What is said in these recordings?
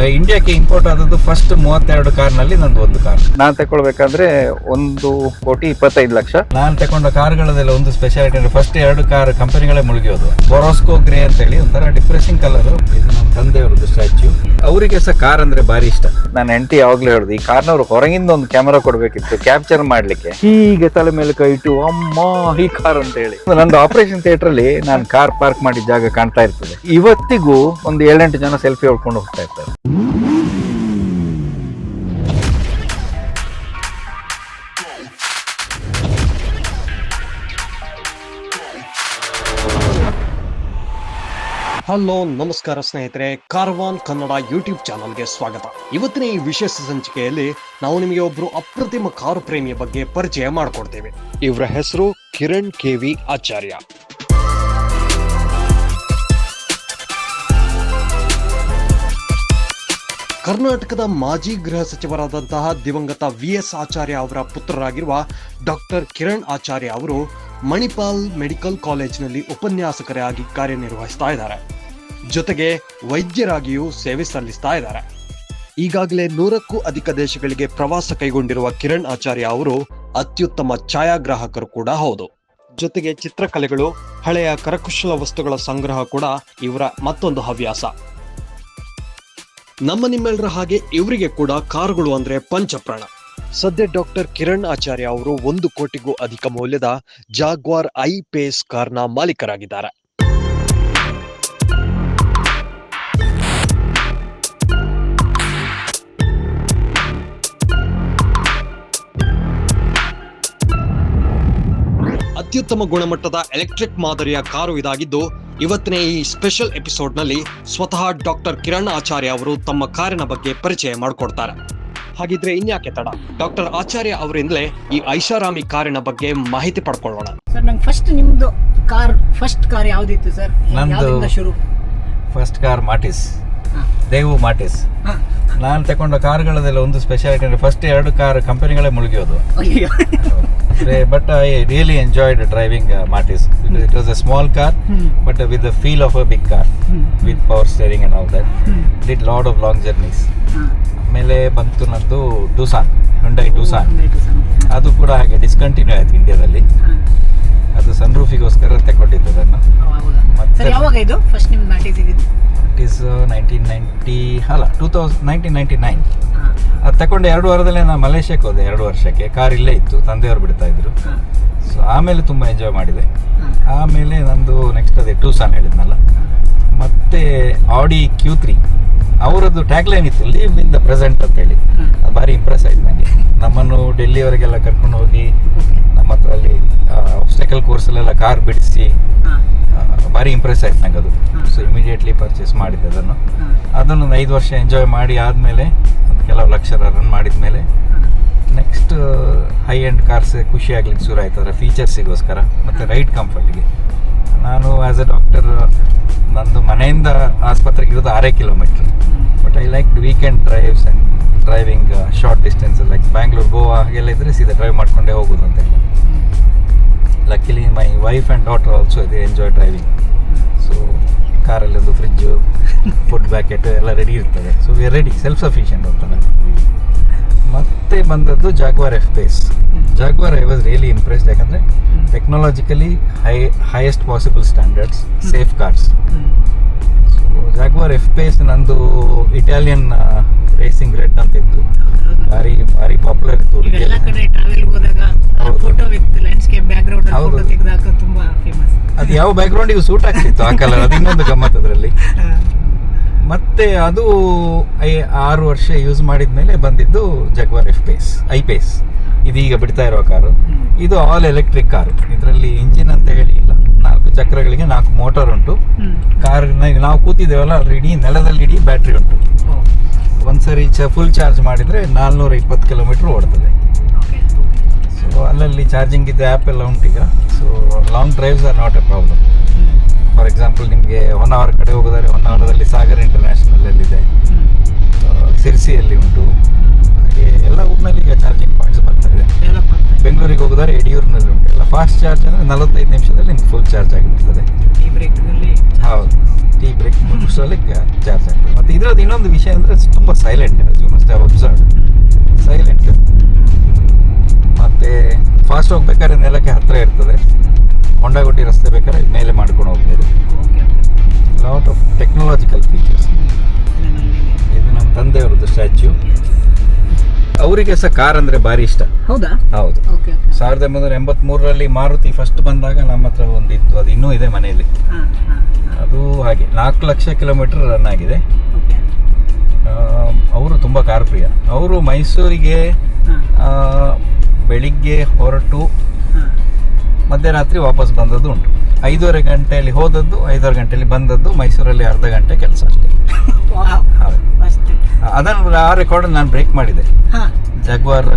ಇಂಡಿಯಾಕ್ಕೆ import ಆದದ್ದು first 32 ಕಾರ್ನಲ್ಲಿ ನಂದು ಒಂದು ಕಾರ್. ನಾನು ತಗೊಳ್ಬೇಕಾದ್ರೆ 1,25,00,000. ನಾನು ತಗೊಂಡ ಕಾರ್ಗಳದೆಲ್ಲ ಒಂದು ಸ್ಪೆಷಾಲಿಟಿ ಅಂದ್ರೆ ಫಸ್ಟ್ 2 ಕಾರ್ ಕಂಪನಿಗಳೇ ಮುಳುಗಿಯೋದು. ಬೊರೋಸ್ಕೋ ಗ್ರೇ ಅಂತ ಹೇಳಿ ಒಂಥರ ಡಿಪ್ರೆಸಿಂಗ್ ಕಲರ್. ಇದು ನಮ್ಮ ತಂದೆಯವ್ರದ್ದು ಸ್ಟ್ಯಾಚ್ಯೂ. ಅವರಿಗೆ ಸಹ ಕಾರ್ ಅಂದ್ರೆ ಬಾರಿ ಇಷ್ಟ. ನಾನು ಹೆಂಡತಿ ಯಾವಾಗ್ಲೂ ಹೇಳುದು, ಈ ಕಾರ್ನವ್ರು ಹೊರಗಿಂದ ಒಂದು ಕ್ಯಾಮೆರಾ ಕೊಡ್ಬೇಕಿತ್ತು ಕ್ಯಾಪ್ಚರ್ ಮಾಡ್ಲಿಕ್ಕೆ. ಹೀಗೆ ತಲೆ ಮೇಲೆ ಕೈ ಇಟ್ಟು ಅಮ್ಮ ಈ ಕಾರ್ ಅಂತ ಹೇಳಿ. ನಂದು ಆಪರೇಷನ್ ಥಿಯೇಟರ್ ಅಲ್ಲಿ ನಾನು ಕಾರ್ ಪಾರ್ಕ್ ಮಾಡಿದ ಜಾಗ ಕಾಣ್ತಾ ಇರ್ತದೆ. ಇವತ್ತಿಗೂ ಒಂದು 7-8 ಜನ ಸೆಲ್ಫಿ ಹೊಡ್ಕೊಂಡು ಹೋಗ್ತಾ ಇರ್ತಾರೆ. ಹಲೋ ನಮಸ್ಕಾರ ಸ್ನೇಹಿತರೆ, ಕಾರ್ವಾನ್ ಕನ್ನಡ ಯೂಟ್ಯೂಬ್ ಚಾನಲ್ಗೆ ಸ್ವಾಗತ. ಇವತ್ತಿನ ಈ ವಿಶೇಷ ಸಂಚಿಕೆಯಲ್ಲಿ ನಾವು ನಿಮಗೆ ಒಬ್ರು ಅಪ್ರತಿಮ ಕಾರು ಪ್ರೇಮಿಯ ಬಗ್ಗೆ ಪರಿಚಯ ಮಾಡಿಕೊಡ್ತೇವೆ. ಇವರ ಹೆಸರು ಕಿರಣ್ KV ಆಚಾರ್ಯ. ಕರ್ನಾಟಕದ ಮಾಜಿ ಗೃಹ ಸಚಿವರಾದಂತಹ ದಿವಂಗತ VS ಆಚಾರ್ಯ ಅವರ ಪುತ್ರರಾಗಿರುವ ಡಾಕ್ಟರ್ ಕಿರಣ್ ಆಚಾರ್ಯ ಅವರು ಮಣಿಪಾಲ್ ಮೆಡಿಕಲ್ ಕಾಲೇಜಿನಲ್ಲಿ ಉಪನ್ಯಾಸಕರಾಗಿ ಕಾರ್ಯನಿರ್ವಹಿಸ್ತಾ ಇದ್ದಾರೆ. ಜೊತೆಗೆ ವೈದ್ಯರಾಗಿಯೂ ಸೇವೆ ಸಲ್ಲಿಸ್ತಾ ಇದ್ದಾರೆ. ಈಗಾಗಲೇ 100ಕ್ಕೂ ಅಧಿಕ ದೇಶಗಳಿಗೆ ಪ್ರವಾಸ ಕೈಗೊಂಡಿರುವ ಕಿರಣ್ ಆಚಾರ್ಯ ಅವರು ಅತ್ಯುತ್ತಮ ಛಾಯಾಗ್ರಾಹಕರು ಕೂಡ ಹೌದು. ಜೊತೆಗೆ ಚಿತ್ರಕಲೆಗಳು, ಹಳೆಯ ಕರಕುಶಲ ವಸ್ತುಗಳ ಸಂಗ್ರಹ ಕೂಡ ಇವರ ಮತ್ತೊಂದು ಹವ್ಯಾಸ. ನಿಮ್ಮೆಲ್ಲರ ಹಾಗೆ ಇವರಿಗೆ ಕೂಡ ಕಾರುಗಳು ಅಂದ್ರೆ ಪಂಚಪ್ರಾಣ. ಸದ್ಯ ಡಾಕ್ಟರ್ ಕಿರಣ್ ಆಚಾರ್ಯ ಅವರು 1 ಕೋಟಿಗೂ ಅಧಿಕ ಮೌಲ್ಯದ ಜಾಗ್ವಾರ್ I-PACE ಕಾರ್ನ ಮಾಲೀಕರಾಗಿದ್ದಾರೆ. ಅತ್ಯುತ್ತಮ ಗುಣಮಟ್ಟದ ಎಲೆಕ್ಟ್ರಿಕ್ ಮಾದರಿಯ ಕಾರು ಇದಾಗಿದ್ದು, ಇವತ್ತಿನ ಈ ಸ್ಪೆಷಲ್ ಎಪಿಸೋಡ್ ನಲ್ಲಿ ಸ್ವತಃ ಡಾಕ್ಟರ್ ಕಿರಣ್ ಆಚಾರ್ಯ ಅವರು ತಮ್ಮ ಕಾರಿನ ಬಗ್ಗೆ ಪರಿಚಯ ಮಾಡಿಕೊಡ್ತಾರೆ. ಹಾಗಿದ್ರೆ ಇನ್ಯಾಕೆ ತಡ, ಡಾಕ್ಟರ್ ಆಚಾರ್ಯ ಅವರಿಂದಲೇ ಈ ಐಷಾರಾಮಿ ಕಾರಿನ ಬಗ್ಗೆ ಮಾಹಿತಿ ಪಡ್ಕೊಳ್ಳೋಣ. ಸರ್, ನಂಗೆ ಫಸ್ಟ್ ಕಾರ್ ಯಾವ್ದಿತ್ತು ಸರ್? ನಂದು ಶುರು first car Matiz, Daewoo Matiz. ನಾನು ತಗೊಂಡ ಕಾರ್ಗಳದೆಲ್ಲ ಒಂದು ಸ್ಪೆಷಾಲಿಟಿ ಅಂದ್ರೆ ಫಸ್ಟ್ 2 ಕಾರ್ ಕಂಪನಿಗಳೇ ಮುಳುಗಿಯೋದು. But I really enjoyed driving Matis because it was a small car, but with the feel of a big car, with power steering and all that. Did lot of long journeys. ಆಮೇಲೆ ಬಂತು ನಂದು ಟೂಸಾನ್, Hyundai Tucson. ಅದು ಕೂಡ ಹಾಗೆ discontinue ಆಯ್ತು ಇಂಡಿಯಾದಲ್ಲಿ. ಅದು ಸನ್ರೂಫಿಗೋಸ್ಕರ ತಗೊಂಡಿದ್ದು ಅದನ್ನು. ಸರ್, ಯಾವಾಗ ಇದು ಫಸ್ಟ್ ನಿಮ್ಮ ಮ್ಯಾಟಿಸ್ ಇದ್ದು? It is 1999. ಅದು ತಗೊಂಡು 2 ವಾರದಲ್ಲೇ ನಾನು ಮಲೇಷ್ಯಾಕ್ಕೆ ಹೋದೆ. 2 ವರ್ಷಕ್ಕೆ ಕಾರ್ ಇಲ್ಲೇ ಇತ್ತು, ತಂದೆಯವರು ಬಿಡ್ತಾ ಇದ್ರು. ಸೊ ಆಮೇಲೆ ತುಂಬ ಎಂಜಾಯ್ ಮಾಡಿದೆ. ಆಮೇಲೆ ನಂದು ನೆಕ್ಸ್ಟ್ ಅದೇ ಟೂಸಾನ್ ಹೇಳಿದ್ನಲ್ಲ. ಮತ್ತೆ ಆಡಿ Q3, ಅವರದ್ದು ಟ್ಯಾಗ್ಲೈನ್ ಇತ್ತು, ಲಿವ್ ಇನ್ ದ ಪ್ರೆಸೆಂಟ್ ಅಂತ ಹೇಳಿ. ಅದು ಭಾರಿ ಇಂಪ್ರೆಸ್ ಆಯ್ತು ನನಗೆ. ನಮ್ಮನ್ನು ಡೆಲ್ಲಿವರೆಗೆಲ್ಲ ಕರ್ಕೊಂಡು ಹೋಗಿ ನಮ್ಮ ಹತ್ರ ಅಲ್ಲಿ ಆಬ್ಸ್ಟಕಲ್ ಕೋರ್ಸಲ್ಲೆಲ್ಲ ಕಾರ್ ಬಿಡಿಸಿ ಭಾರಿ ಇಂಪ್ರೆಸ್ ಆಯ್ತು ನಂಗೆ ಅದು. ಸೊ ಇಮಿಡಿಯೇಟ್ಲಿ ಪರ್ಚೇಸ್ ಮಾಡಿದ್ದೆ ಅದನ್ನು. ಅದನ್ನು 5 ವರ್ಷ ಎಂಜಾಯ್ ಮಾಡಿ ಆದಮೇಲೆ ಕೆಲವು ಲಕ್ಷ ರನ್ ಮಾಡಿದ ಮೇಲೆ ನೆಕ್ಸ್ಟ್ ಹೈ ಎಂಡ್ ಕಾರ್ಸ್ ಖುಷಿ ಆಗ್ಲಿಕ್ಕೆ ಶುರು ಆಯ್ತು ಅದರ ಫೀಚರ್ಸಿಗೋಸ್ಕರ ಮತ್ತು ರೈಡ್ ಕಂಫರ್ಟ್ಗೆ. ನಾನು ಆ್ಯಸ್ ಎ ಡಾಕ್ಟರ್ ನಂದು ಮನೆಯಿಂದ ಆಸ್ಪತ್ರೆಗೆ ಇರೋದು 6 kilometre. But I like weekend drives and driving short distance like Bangalore, Goa ಹಾಗೆಲ್ಲ ಇದ್ದರೆ ಸೀದಾ ಡ್ರೈವ್ ಮಾಡ್ಕೊಂಡೇ ಹೋಗೋದು ಅಂತ ಹೇಳಿ. Luckily my wife and daughter also they enjoy driving. So ಕಾರಲ್ಲಿ ಒಂದು ಫ್ರಿಜ್ಜು, ಫುಡ್ ಬ್ಯಾಕೆಟ್ ಎಲ್ಲ ರೆಡಿ ಇರ್ತದೆ. So we are ready, self sufficient ಅಂತಾರೆ. ಮತ್ತೆ ಬಂದದ್ದು Jaguar F-PACE. Jaguar I was really impressed, ಯಾಕಂದರೆ technologically highest possible standards, safe cars. So Jaguar F-PACE ನಂದು Italian racing red ಅಂತ ಇತ್ತು, ಭಾರಿ ಭಾರಿ ಪಾಪ್ಯುಲರ್ ಇತ್ತು. ಅದು ಯಾವ ಬ್ಯಾಕ್ಗ್ರೌಂಡಿಗೂ ಸೂಟ್ ಆಗ್ತಿತ್ತು ಆ ಕಲರ್, ಅದು ಇನ್ನೊಂದು ಗಮ್ಮತ್ ಅದರಲ್ಲಿ. ಮತ್ತೆ ಅದು 6 ವರ್ಷ ಯೂಸ್ ಮಾಡಿದ ಮೇಲೆ ಬಂದಿದ್ದು ಜಾಗ್ವಾರ್ F-PACE, I-PACE. ಇದೀಗ ಬಿಡ್ತಾ ಇರೋ ಕಾರು. ಇದು ಆಲ್ ಎಲೆಕ್ಟ್ರಿಕ್ ಕಾರು. ಇದರಲ್ಲಿ ಇಂಜಿನ್ ಅಂತ ಹೇಳಿ ಇಲ್ಲ, 4 ಚಕ್ರಗಳಿಗೆ 4 ಮೋಟರ್ ಉಂಟು. ಕಾರಿನ ನಾವು ಕೂತಿದ್ದೇವಲ್ಲ ಅದ್ರ ಇಡೀ ನೆಲದಲ್ಲಿ ಇಡೀ ಬ್ಯಾಟ್ರಿ ಉಂಟು. ಒಂದ್ಸರಿ ಫುಲ್ ಚಾರ್ಜ್ ಮಾಡಿದರೆ 420 ಕಿಲೋಮೀಟರ್ ಓಡ್ತದೆ. ಸೊ ಅಲ್ಲಲ್ಲಿ ಚಾರ್ಜಿಂಗ್ ಇದೆ, ಆ್ಯಪ್ ಎಲ್ಲ ಉಂಟೀಗ. So long drives are not a problem. For example ನಿಮಗೆ ಹೊನ್ನಾವರ ಕಡೆ ಹೋಗೋದಾದ್ರೆ ಹೊನ್ನಾವರದಲ್ಲಿ ಸಾಗರ್ ಇಂಟರ್ನ್ಯಾಷನಲಲ್ಲಿದೆ, ಸಿರ್ಸಿಯಲ್ಲಿ ಉಂಟು, ಹಾಗೆ ಎಲ್ಲ ಊರಿನಲ್ಲಿ ಈಗ ಚಾರ್ಜಿಂಗ್ ಪಾಯಿಂಟ್ಸ್ ಬರ್ತಾ ಇದೆ. ಬೆಂಗಳೂರಿಗೆ ಹೋಗೋದಾದ್ರೆ ಯಡಿಯೂರಿನಲ್ಲಿ ಉಂಟು. ಎಲ್ಲ ಫಾಸ್ಟ್ ಚಾರ್ಜ್ ಅಂದರೆ 45 ನಿಮಿಷದಲ್ಲಿ ನಿಮ್ಗೆ ಫುಲ್ ಚಾರ್ಜ್ ಆಗಿಬಿಡ್ತದೆ. ಈ ಬ್ರೇಕ್ನಲ್ಲಿ ಹೌದು, ಟೀ ಬ್ರೇಕ್ ಮುಗಿಸೋಲ್ಲಿ ಚಾರ್ಜ್ ಆಗ್ತದೆ. ಮತ್ತು ಇದರದ್ದು ಇನ್ನೊಂದು ವಿಷಯ ಅಂದರೆ ತುಂಬ silent, you must have observed, silent. ಮತ್ತು ಫಾಸ್ಟ್ ಹೋಗ್ಬೇಕಾದ್ರೆ ನೆಲಕ್ಕೆ ಹತ್ತಿರ ಇರ್ತದೆ. ಹೊಂಡಗುಟ್ಟಿ ರಸ್ತೆ ಬೇಕಾದ್ರೆ ಮೇಲೆ ಮಾಡ್ಕೊಂಡು ಹೋಗ್ಬೋದು. Okay lot of technological features. ಇದು ನಮ್ಮ ತಂದೆಯವ್ರದ್ದು ಸ್ಟ್ಯಾಚ್ಯೂ. ಅವರಿಗೆ ಸಹ ಕಾರ್ ಅಂದರೆ ಭಾರಿ ಇಷ್ಟ. ಹೌದಾ? ಹೌದು. ಓಕೆ 1983ರಲ್ಲಿ ಮಾರುತಿ ಫಸ್ಟ್ ಬಂದಾಗ ನಮ್ಮ ಹತ್ರ ಒಂದು ಇತ್ತು, ಅದು ಇನ್ನೂ ಇದೆ ಮನೆಯಲ್ಲಿ. ಹಾಂ ಹಾಂ ಅದು ಹಾಗೆ 4 ಲಕ್ಷ ಕಿಲೋಮೀಟರ್ ರನ್ ಆಗಿದೆ. ಓಕೆ ಅವರು ತುಂಬ ಕಾರ್ ಪ್ರಿಯ. ಅವರು ಮೈಸೂರಿಗೆ ಹಾಂ ಬೆಳಿಗ್ಗೆ ಹೊರಟು ಹಾಂ ಮಧ್ಯರಾತ್ರಿ ವಾಪಸ್ ಬಂದದ್ದು ಉಂಟು. 5:30 ಗಂಟೆಯಲ್ಲಿ ಹೋದದ್ದು, 5:30 ಗಂಟೆಯಲ್ಲಿ ಬಂದದ್ದು. ಮೈಸೂರಲ್ಲಿ ಅರ್ಧ ಗಂಟೆ ಕೆಲಸ ಅಷ್ಟೇ. ವಾವ್ ಹೌದು. ಮಸ್ತ್. ಅದನ್ನು ಆ ರೆಕಾರ್ಡ್ ನಾನು ಬ್ರೇಕ್ ಮಾಡಿದೆ. ಹಾಂ ಜಾಗ್ವಾರ್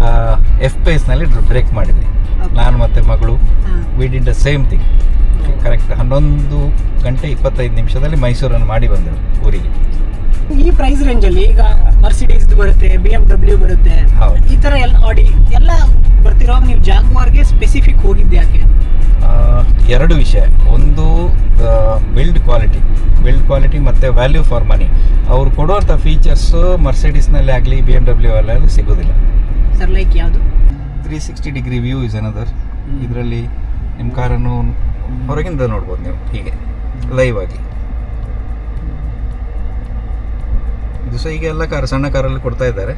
ಎಫ್ ಪೇಸ್ನಲ್ಲಿ ಬ್ರೇಕ್ ಮಾಡಿದೆ. ನಾನು ಮತ್ತು ಮಗಳು ಹಾಂ we did the same thing. Correct 11 ಗಂಟೆ 25 ನಿಮಿಷದಲ್ಲಿ ಮೈಸೂರನ್ನು ಮಾಡಿ ಬಂದೆವು ಊರಿಗೆ. ಈ ಪ್ರೈಸ್ ರೇಂಜಲ್ಲಿ ಈಗ ಮರ್ಸಿಡೀಸ್ ಬರುತ್ತೆ, BMW ಬರುತ್ತೆ, ಹೌದು. ಈ ಥರ ಎಲ್ಲ ಆಡಿ ಎಲ್ಲ ಬರ್ತಿರೋವಾಗ ನೀವು ಜಾಗ್ವಾರ್ಗೆ ಸ್ಪೆಸಿಫಿಕ್ ಹೋಗಿದ್ದೆ ಯಾಕೆ? ಎರಡು ವಿಷಯ. ಒಂದು ಬಿಲ್ಡ್ ಕ್ವಾಲಿಟಿ ಮತ್ತು ವ್ಯಾಲ್ಯೂ ಫಾರ್ ಮನಿ. ಅವ್ರು ಕೊಡುವಂಥ ಫೀಚರ್ಸು ಮರ್ಸಿಡೀಸ್ನಲ್ಲಿ ಆಗಲಿ BMW ಅಲ್ಲಿ ಸಿಗೋದಿಲ್ಲ. ಸರ್ ಲೈಕ್ ಯಾವುದು? 360 ಡಿಗ್ರಿ ವ್ಯೂ ಇಸ್ ಅನದರ್. ಇದರಲ್ಲಿ ನಿಮ್ಮ ಕಾರನ್ನು ಹೊರಗಿಂದ ನೋಡ್ಬೋದು ನೀವು ಹೀಗೆ ಲೈವ್ ಆಗಿ. ಇದು ಸಹ ಈಗ ಎಲ್ಲ ಕಾರ್ ಸಣ್ಣ ಕಾರಲ್ಲಿ ಕೊಡ್ತಾ ಇದ್ದಾರೆ.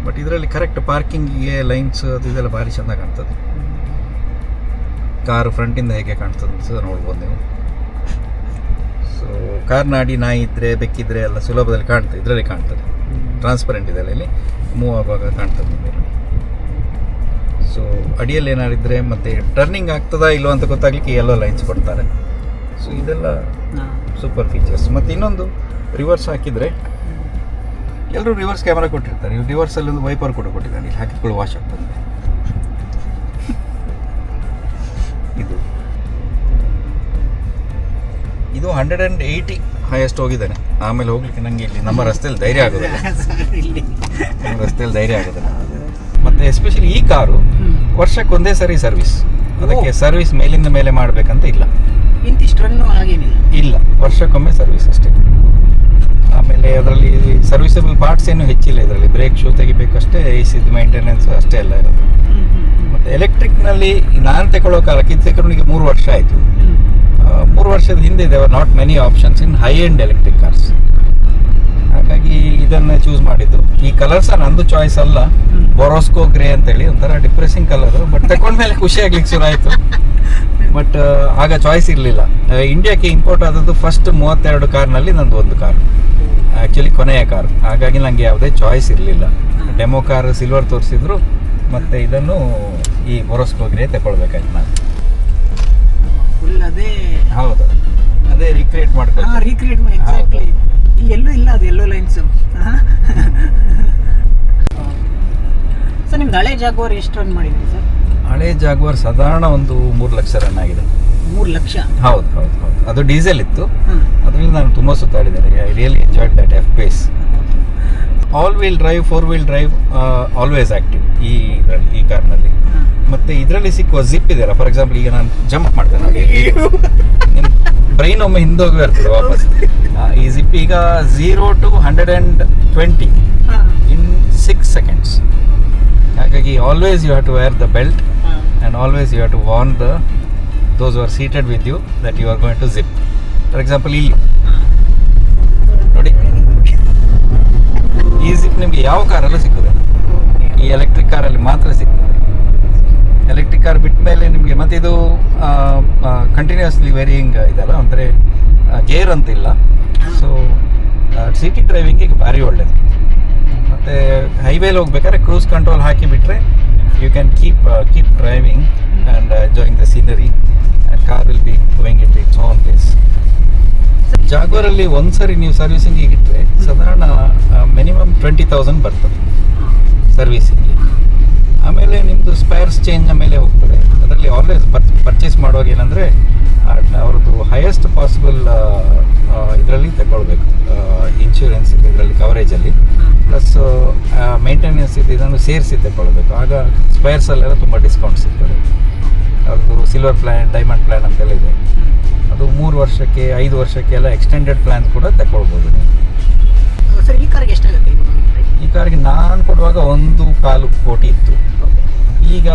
ಬಟ್ ಇದರಲ್ಲಿ ಕರೆಕ್ಟ್ ಪಾರ್ಕಿಂಗಿಗೆ ಲೈನ್ಸ್ ಅದು ಇದೆಲ್ಲ ಭಾರಿ ಚೆಂದ ಕಾಣ್ತದೆ. ಕಾರು ಫ್ರಂಟಿಂದ ಹೇಗೆ ಕಾಣ್ತದೆ ಅಂತ ನೋಡ್ಬೋದು ನೀವು. ಸೊ ಕಾರ್ ನಾಡಿ ನಾಯಿ ಇದ್ದರೆ ಬೆಕ್ಕಿದ್ರೆ ಎಲ್ಲ ಸುಲಭದಲ್ಲಿ ಕಾಣ್ತದೆ, ಇದರಲ್ಲಿ ಕಾಣ್ತದೆ. ಟ್ರಾನ್ಸ್ಪರೆಂಟ್ ಇದೆಲ್ಲ, ಇಲ್ಲಿ ಮೂವ್ ಆಗುವಾಗ ಕಾಣ್ತದೆ ನಿಮಗೆ. ಸೊ ಅಡಿಯಲ್ಲಿ ಏನಾರಿದ್ರೆ ಮತ್ತು ಟರ್ನಿಂಗ್ ಆಗ್ತದಾ ಇಲ್ಲೋ ಅಂತ ಗೊತ್ತಾಗಲಿಕ್ಕೆ ಎಲ್ಲೋ ಲೈನ್ಸ್ ಕೊಡ್ತಾರೆ. ಸೊ ಇದೆಲ್ಲ ಸೂಪರ್ ಫೀಚರ್ಸ್. ಮತ್ತು ಇನ್ನೊಂದು ರಿವರ್ಸ್ ಹಾಕಿದರೆ ಎಲ್ಲರೂ ರಿವರ್ಸ್ ಕ್ಯಾಮರಾ ಕೊಟ್ಟಿರ್ತಾರೆ. ನೀವು ರಿವರ್ಸಲ್ಲಿ ಒಂದು ವೈಪರ್ ಕೂಡ ಕೊಟ್ಟಿದ್ದಾರೆ, ಇಲ್ಲಿ ಹಾಕಿಕೊಳ್ಳಿ ವಾಶ್ ಆಗ್ತದೆ. ಇದು 180 ಹೈಯೆಸ್ಟ್ ಹೋಗಿದ್ದಾನೆ. ಆಮೇಲೆ ಹೋಗ್ಲಿಕ್ಕೆ ನನಗೆ ಇಲ್ಲಿ ನಮ್ಮ ರಸ್ತೆಯಲ್ಲಿ ಧೈರ್ಯ ಆಗೋದಿಲ್ಲ. ನಮ್ಮ ರಸ್ತೆಯಲ್ಲಿ ಧೈರ್ಯ ಆಗೋದಿಲ್ಲ. ಮತ್ತು ಎಸ್ಪೆಷಲಿ ಈ ಕಾರು ವರ್ಷಕ್ಕೆ ಒಂದೇ ಸರಿ ಸರ್ವಿಸ್. ಅದಕ್ಕೆ ಸರ್ವಿಸ್ ಮೇಲಿಂದ ಮೇಲೆ ಮಾಡಬೇಕಂತ ಇಲ್ಲ. ಇಂತಿಷ್ಟು ರನ್ನು ಹಾಗೇನಿಲ್ಲ, ಇಲ್ಲ, ವರ್ಷಕ್ಕೊಮ್ಮೆ ಸರ್ವಿಸ್ ಅಷ್ಟೇ. ಆಮೇಲೆ ಅದರಲ್ಲಿ ಸರ್ವಿಸಬಲ್ ಪಾರ್ಟ್ಸ್ ಏನು ಹೆಚ್ಚಿಲ್ಲ. ಇದರಲ್ಲಿ ಬ್ರೇಕ್ ಶೂ ತೆಗಿಬೇಕಷ್ಟೇ, AC ಮೇಂಟೆನೆನ್ಸ್ ಅಷ್ಟೇ ಎಲ್ಲ ಇರೋದು. ಮತ್ತು ಎಲೆಕ್ಟ್ರಿಕ್ನಲ್ಲಿ ನಾನು ತಗೊಳ್ಳೋ ಕಾಲಕ್ಕೆ ಇದು ತಗೊಂಡಿಗೆ 3 ವರ್ಷ ಆಯಿತು. 3 ವರ್ಷದ ಹಿಂದೆ ದೇವರ್ not many options in high end electric cars. ಹಾಗಾಗಿ ಇದನ್ನು ಚೂಸ್ ಮಾಡಿದ್ದು. ಈ ಕಲರ್ ಸಹ ನಂದು ಚಾಯ್ಸ್ ಅಲ್ಲ, ಬೊರೋಸ್ಕೋ ಗ್ರೇ ಅಂತೇಳಿ ಒಂಥರ ಡಿಪ್ರೆಸಿಂಗ್ ಕಲರ್. ಬಟ್ ತಗೊಂಡ್ಮೇಲೆ ಖುಷಿ ಆಗ್ಲಿಕ್ಕೆ ಶುರು ಆಯಿತು. ಬಟ್ ಆಗ ಚಾಯ್ಸ್ ಇರಲಿಲ್ಲ. ಇಂಡಿಯಾಕ್ಕೆ ಇಂಪೋರ್ಟ್ ಆದದ್ದು ಫಸ್ಟ್ 32 ಕಾರ್ನಲ್ಲಿ ನಂದು ಒಂದು ಕಾರು, ಆ್ಯಕ್ಚುಲಿ ಕೊನೆಯ ಕಾರು. ಹಾಗಾಗಿ ನನಗೆ ಯಾವುದೇ ಚಾಯ್ಸ್ ಇರಲಿಲ್ಲ. ಡೆಮೋ ಕಾರ್ ಸಿಲ್ವರ್ ತೋರಿಸಿದ್ರು, ಮತ್ತು ಇದನ್ನು ಈ ಬೊರೋಸ್ಕೋ ಗ್ರೇ ತಗೊಳ್ಬೇಕಾಯ್ತು ನಾನು. ಫುಲ್ ಅದೇ. ಹೌದು, ಅದೇ ರೀಕ್ರಿಯೇಟ್ ಮಾಡ್ಕೊಂಡು. ರೀಕ್ರಿಯೇಟ್ ಮಾಡಿ ಎಕ್ಸಾಕ್ಟ್ಲಿ. ಇಲ್ಲಿ ಎಲ್ಲೂ ಇಲ್ಲ ಅದು ಎಲ್ಲೋ ಲೈನ್ಸು. ಸರ್ ನಿಮ್ದು ಹಳೆ ಜಾಗ್ವಾರ್ ಎಷ್ಟು ರನ್ ಮಾಡಿದ್ರಿ ಸರ್? ಹಳೆ ಜಾಗ್ವಾರ್ ಸಾಧಾರಣ ಒಂದು 3 ಲಕ್ಷ ರನ್ ಆಗಿದೆ. 3 ಲಕ್ಷ? ಹೌದು ಹೌದು ಹೌದು. ಅದು ಡೀಸೆಲ್ ಇತ್ತು. ಅದರಲ್ಲಿ ನಾನು ತುಂಬ ಸುತ್ತಾಡಿದ್ದೇನೆ. I really enjoyed that F Pace. All wheel drive, 4 wheel drive always active ಈ ಕಾರ್ನಲ್ಲಿ. ಮತ್ತು ಇದರಲ್ಲಿ ಸಿಕ್ಕುವ ಜಿಪ್ ಇದೆಯಲ್ಲ, ಫಾರ್ ಎಕ್ಸಾಂಪಲ್ ಈಗ ನಾನು ಜಂಪ್ ಮಾಡ್ತೇನೆ ನೋಡಿ, ನಿಮ್ಮ ಬ್ರೈನ್ ಒಮ್ಮೆ ಹಿಂದೋಗಿ ಬರ್ತದೆ ವಾಪಸ್. ಈ ಜಿಪ್ ಈಗ 0 to 120 ಇನ್ 6 seconds. ಹಾಗಾಗಿ always you have to wear the belt and always you have to warn those who are seated with you that you are going to zip. For example, ಇಲ್ಲಿ ನೋಡಿ, ಈ zip ನಿಮಗೆ ಯಾವ ಕಾರಲ್ಲೂ ಸಿಕ್ಕೋದಿಲ್ಲ, ಈ electric ಕಾರಲ್ಲಿ ಮಾತ್ರ ಸಿಗ್ತದೆ. ಎಲೆಕ್ಟ್ರಿಕ್ ಕಾರ್ ಬಿಟ್ಟ ಮೇಲೆ ನಿಮಗೆ ಮತ್ತೆ ಇದು ಕಂಟಿನ್ಯೂಸ್ಲಿ ವೇರಿಯಿಂಗ್ ಇದೆಲ್ಲ, ಒಂಥರ ಗೇರ್ ಅಂತಿಲ್ಲ. ಸೊ ಸಿಟಿ ಡ್ರೈವಿಂಗಿಗೆ ಭಾರಿ ಒಳ್ಳೆಯದು. ಮತ್ತು ಹೈವೇಲಿ ಹೋಗ್ಬೇಕಾದ್ರೆ ಕ್ರೂಸ್ ಕಂಟ್ರೋಲ್ ಹಾಕಿಬಿಟ್ರೆ you can keep driving and enjoying the scenery and car will be going it its own place. ಜಾಗ್ವಾರಲ್ಲಿ ಒಂದ್ಸರಿ ನೀವು ಸರ್ವಿಸಿಂಗಿಗೆ ಇಟ್ಟರೆ ಸಾಧಾರಣ ಮಿನಿಮಮ್ 20,000 ಬರ್ತದೆ ಸರ್ವಿಸಿಂಗ್ಗೆ. ಆಮೇಲೆ ನಿಮ್ಮದು ಸ್ಪೇರ್ಸ್ ಚೇಂಜ್ ಮೇಲೆ ಹೋಗ್ತದೆ. ಅದರಲ್ಲಿ ಆಲ್ವೇಸ್ ಪರ್ಚೇಸ್ ಮಾಡುವಾಗ ಏನಂದರೆ ಅವ್ರದ್ದು ಹೈಯೆಸ್ಟ್ ಪಾಸಿಬಲ್ ಇದರಲ್ಲಿ ತಗೊಳ್ಬೇಕು, ಇನ್ಶೂರೆನ್ಸ್ ಇದರಲ್ಲಿ ಕವರೇಜಲ್ಲಿ, ಪ್ಲಸ್ ಮೇಂಟೆನೆನ್ಸ್ ಇದನ್ನು ಸೇರಿಸಿ ತಗೊಳ್ಬೇಕು. ಆಗ ಸ್ಪೇರ್ಸಲ್ಲೆಲ್ಲ ತುಂಬ ಡಿಸ್ಕೌಂಟ್ ಸಿಗ್ತದೆ. ಅದು ಸಿಲ್ವರ್ ಪ್ಲ್ಯಾನ್, ಡೈಮಂಡ್ ಪ್ಲ್ಯಾನ್ ಅಂತೆಲ್ಲ ಇದೆ. ಅದು 3 ವರ್ಷಕ್ಕೆ 5 ವರ್ಷಕ್ಕೆಲ್ಲ ಎಕ್ಸ್ಟೆಂಡೆಡ್ ಪ್ಲ್ಯಾನ್ ಕೂಡ ತಗೊಳ್ಬೋದು ನೀವು. ಸರ್ ಈ ಕಾರ್ಗೆ ಎಷ್ಟಾಗುತ್ತೆ ಈ ಕಾರಿಗೆ ನಾನು ಕೊಡುವಾಗ 1.25 ಕೋಟಿ ಇತ್ತು, ಈಗ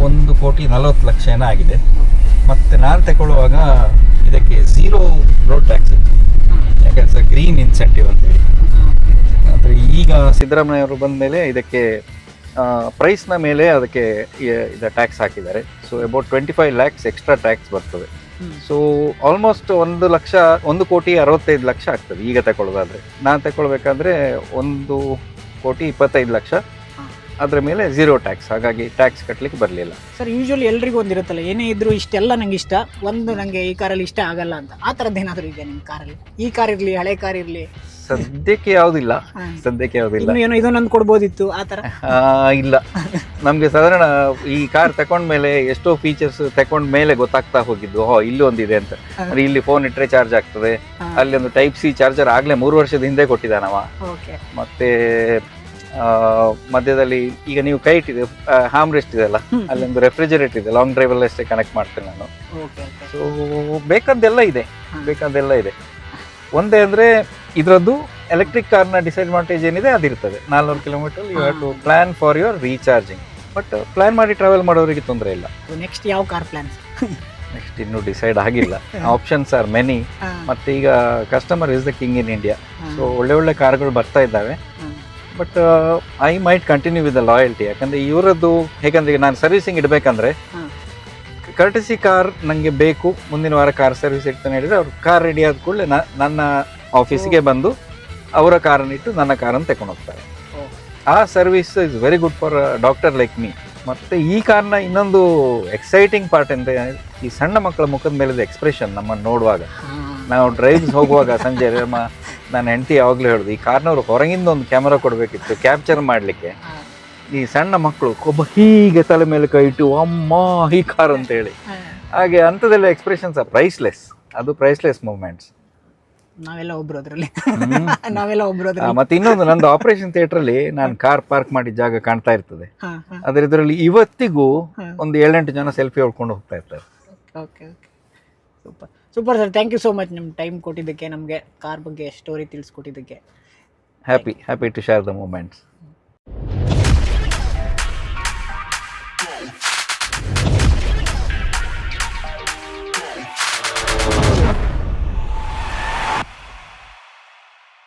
1,40,00,000 ಏನೋ ಆಗಿದೆ. ಮತ್ತು ನಾನು ತಗೊಳ್ಳುವಾಗ ಇದಕ್ಕೆ 0 ರೋಡ್ ಟ್ಯಾಕ್ಸ್ ಇತ್ತು, ಯಾಕಂದ್ರೆ ಗ್ರೀನ್ ಇನ್ಸೆಂಟಿವ್ ಅಂತೇಳಿ. ಆದರೆ ಈಗ ಸಿದ್ದರಾಮಯ್ಯವರು ಬಂದ ಮೇಲೆ ಇದಕ್ಕೆ ಪ್ರೈಸ್ನ ಮೇಲೆ ಅದಕ್ಕೆ ಇದು ಟ್ಯಾಕ್ಸ್ ಹಾಕಿದ್ದಾರೆ. So about 25 lakhs extra tax ಬರ್ತದೆ. ಸೊ ಆಲ್ಮೋಸ್ಟ್ 1,65,00,000 ಆಗ್ತದೆ ಈಗ ತಗೊಳ್ಳೋದಾದ್ರೆ. ನಾನು ತಗೊಳ್ಬೇಕಾದ್ರೆ 1,25,00,000, ಅದ್ರ ಮೇಲೆ 0 ಟ್ಯಾಕ್ಸ್, ಹಾಗಾಗಿ ಟ್ಯಾಕ್ಸ್ ಕಟ್ಟಲಿಕ್ಕೆ ಬರಲಿಲ್ಲ. ಸರ್ ಯೂಶುವಲಿ ಎಲ್ರಿಗೂ ಒಂದಿರುತ್ತಲ್ಲ, ಏನೇ ಇದ್ರು ಇಷ್ಟೆಲ್ಲ ನಂಗೆ ಇಷ್ಟ, ಒಂದು ನನಗೆ ಈ ಕಾರಲ್ಲಿ ಇಷ್ಟ ಆಗಲ್ಲ ಅಂತ, ಆ ಥರದ್ದು ಏನಾದರೂ ಇದೆ ನಿಮ್ಮ ಕಾರಲ್ಲಿ? ಈ ಕಾರ್ ಇರಲಿ, ಹಳೆ ಕಾರ್ ಇರಲಿ? ಸದ್ಯಕ್ಕೆ ಯಾವುದಿಲ್ಲ, ಏನೋ ಇದು ನಂದು ಕೊಡ್ಬೋದಿತ್ತು ಆ ಥರ? ಇಲ್ಲ, ನಮಗೆ ಸಾಧಾರಣ ಈ ಕಾರ್ ತಗೊಂಡ್ಮೇಲೆ ಎಷ್ಟೋ ಫೀಚರ್ಸ್ ತಗೊಂಡ ಮೇಲೆ ಗೊತ್ತಾಗ್ತಾ ಹೋಗಿದ್ದು, ಇಲ್ಲಿ ಒಂದಿದೆ ಅಂತ. ಇಲ್ಲಿ ಫೋನ್ ಇಟ್ಟರೆ ಚಾರ್ಜ್ ಆಗ್ತದೆ, ಅಲ್ಲಿ ಒಂದು ಟೈಪ್ ಸಿ ಚಾರ್ಜರ್ ಆಗಲೇ 3 ವರ್ಷದ ಹಿಂದೆ ಕೊಟ್ಟಿದ್ದಾನವ. ಮತ್ತೆ ಮಧ್ಯದಲ್ಲಿ ಈಗ ನೀವು ಕೈ ಇಟ್ಟಿದೆ, ಹಾಮ್ ರೆಸ್ಟ್ ಇದೆಲ್ಲ, ಅಲ್ಲೊಂದು ರೆಫ್ರಿಜರೇಟರ್ ಇದೆ, ಲಾಂಗ್ ಡ್ರೈವ್ ಅಷ್ಟೇ ಕನೆಕ್ಟ್ ಮಾಡ್ತೇನೆ ನಾನು. ಸೊ ಬೇಕಾದ್ದೆಲ್ಲ ಇದೆ. ಒಂದೇ ಅಂದರೆ ಇದರದ್ದು ಎಲೆಕ್ಟ್ರಿಕ್ ಕಾರ್ನ ಡಿಸ್ಅಡ್ವಾಂಟೇಜ್ ಏನಿದೆ ಅದಿರ್ತದೆ. 400 kilometre you have to plan for your recharging. But plan ಮಾಡಿ ಟ್ರಾವೆಲ್ ಮಾಡೋರಿಗೆ ತೊಂದರೆ ಇಲ್ಲ. ನೆಕ್ಸ್ಟ್ ಯಾವ ಕಾರ್ ಪ್ಲಾನ್? ನೆಕ್ಸ್ಟ್ ಇನ್ನೂ ಡಿಸೈಡ್ ಆಗಿಲ್ಲ, ಆಪ್ಷನ್ಸ್ ಆರ್ ಮೆನಿ. ಮತ್ತೆ ಈಗ customer is the king in India. So ಒಳ್ಳೆ ಕಾರ್ಗಳು ಬರ್ತಾ ಇದ್ದಾವೆ. But I might continue with the loyalty. ಯಾಕಂದರೆ ಇವರದ್ದು ಹೇಗಂದ್ರೆ, ಈಗ ನಾನು ಸರ್ವಿಸಿಂಗ್ ಇಡಬೇಕಂದ್ರೆ ಕರ್ಟಸಿ ಕಾರ್ ನನಗೆ ಬೇಕು, ಮುಂದಿನ ವಾರ ಕಾರ್ ಸರ್ವಿಸ್ ಇಡ್ತಾನೆ ಹೇಳಿದ್ರೆ, ಅವ್ರು ಕಾರ್ ರೆಡಿ ಆದ ಕೂಡಲೇ ನನ್ನ ಆಫೀಸಿಗೆ ಬಂದು ಅವರ ಕಾರನ್ನು ಇಟ್ಟು ನನ್ನ ಕಾರನ್ನು ತಗೊಂಡು ಹೋಗ್ತಾರೆ. ಆ service is very good for doctor like me. ಮತ್ತು ಈ ಕಾರ್ನ ಇನ್ನೊಂದು ಎಕ್ಸೈಟಿಂಗ್ ಪಾರ್ಟ್ ಅಂದರೆ, ಈ ಸಣ್ಣ ಮಕ್ಕಳ ಮುಖದ ಮೇಲಿದ ಎಕ್ಸ್ಪ್ರೆಷನ್ ನಮ್ಮನ್ನು ನೋಡುವಾಗ. ನಾವು ಡ್ರೈವ್ಸ್ ಹೋಗುವಾಗ ಸಂಜೆ ನನ್ನ ಹೆಂಡತಿ ಯಾವಾಗಲೂ ಹೇಳೋದು, ಈ ಕಾರ್ನವ್ರು ಹೊರಗಿಂದ ಒಂದು ಕ್ಯಾಮರಾ ಕೊಡಬೇಕಿತ್ತು ಕ್ಯಾಪ್ಚರ್ ಮಾಡಲಿಕ್ಕೆ. ಈ ಸಣ್ಣ ಮಕ್ಕಳು ಒಬ್ಬ ಹೀಗೆ ತಲೆ ಮೇಲೆ ಕೈ ಇಟ್ಟು ಅಮ್ಮ ಈ ಕಾರ್ ಅಂತ ಹೇಳಿ, ಹಾಗೆ ಅಂಥದ್ದೆಲ್ಲ ಎಕ್ಸ್ಪ್ರೆಷನ್ಸ್ ಆರ್ ಪ್ರೈಸ್ಲೆಸ್. ಅದು ಪ್ರೈಸ್ಲೆಸ್ ಮೂಮೆಂಟ್ಸ್. ನಾವೆಲ್ಲ ಒಬ್ರು ಅದರಲ್ಲಿ. ಮತ್ತೆ ಇನ್ನೊಂದು, ನಂದು ಆಪರೇಷನ್ ಥಿಯೇಟ್ರಲ್ಲಿ ನಾನು ಕಾರ್ ಪಾರ್ಕ್ ಮಾಡಿದ ಜಾಗ ಕಾಣ್ತಾ ಇರ್ತದೆ. ಅದ್ರ ಇದರಲ್ಲಿ ಇವತ್ತಿಗೂ ಒಂದು 7-8 ಜನ ಸೆಲ್ಫಿ ಹೊಡ್ಕೊಂಡು ಹೋಗ್ತಾ ಇರ್ತಾರೆ. Super sir, thank you so much ನಿಮ್ಮ ಟೈಮ್ ಕೊಟ್ಟಿದ್ದಕ್ಕೆ, ನಮಗೆ ಕಾರ್ ಬಗ್ಗೆ ಸ್ಟೋರಿ ತಿಳಿಸ್ಕೊಟ್ಟಿದ್ದಕ್ಕೆ. Happy to share the moments.